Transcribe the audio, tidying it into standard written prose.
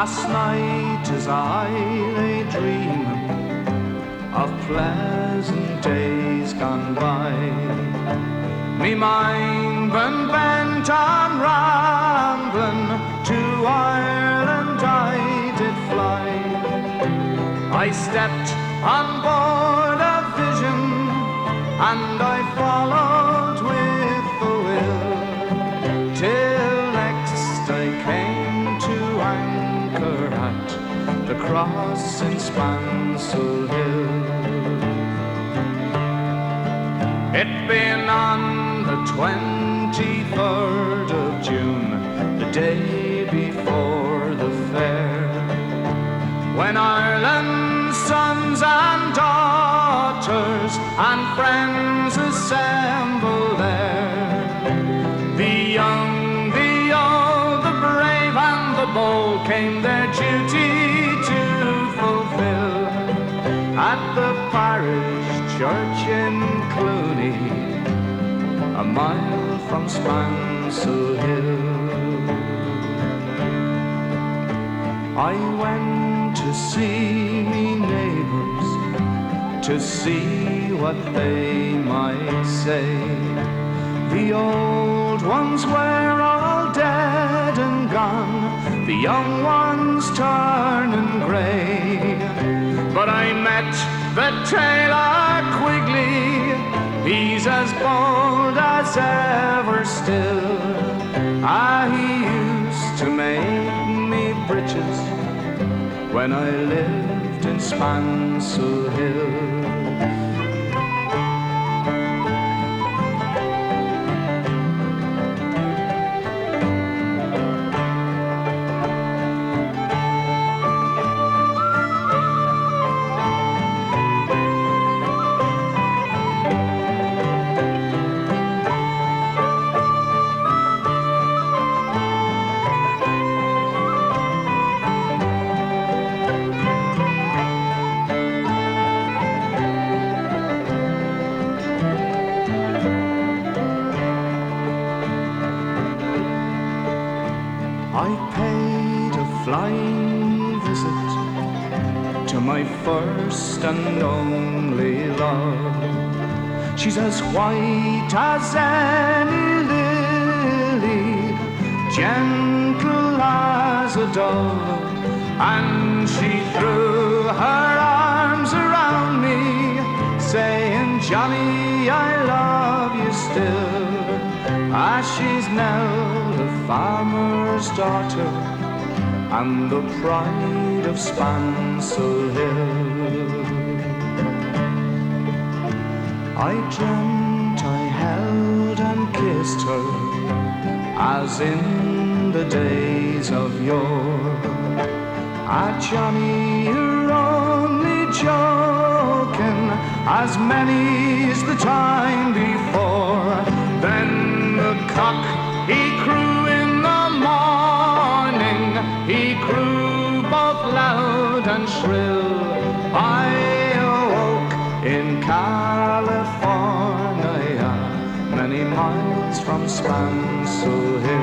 Last night as I lay dreaming of pleasant days gone by, me mind been bent on rambling, to Ireland I did fly. I stepped on board a vision and I followed with the will, till next I came to anchor at the cross in Spansel Hill. It been on the 23rd of June, the day before the fair, when Ireland's sons and daughters and friends assemble there. The young, the old, the brave and the bold came their duty to fulfill at the parish church in Clooney, a mile from Spansel Hill. I went to see me neighbours, to see what they might say. The old ones were all dead and gone, the young ones turning grey. But I met the tailor Quigley, he's as bold as ever still. He used to make me breeches when I lived in Spansel Hill. I paid a flying visit to my first and only love. She's as white as any lily, gentle as a dove, and she threw her arms around me, saying, Johnny, I love you still. As she's now the farmer's daughter and the pride of Spansel Hill. I dreamt I held and kissed her as in the days of yore. Johnny, you're only joking, as many's the time before. Then the cock, he crew in the morning, he crew both loud and shrill. I awoke in California, many miles from Spansel Hill.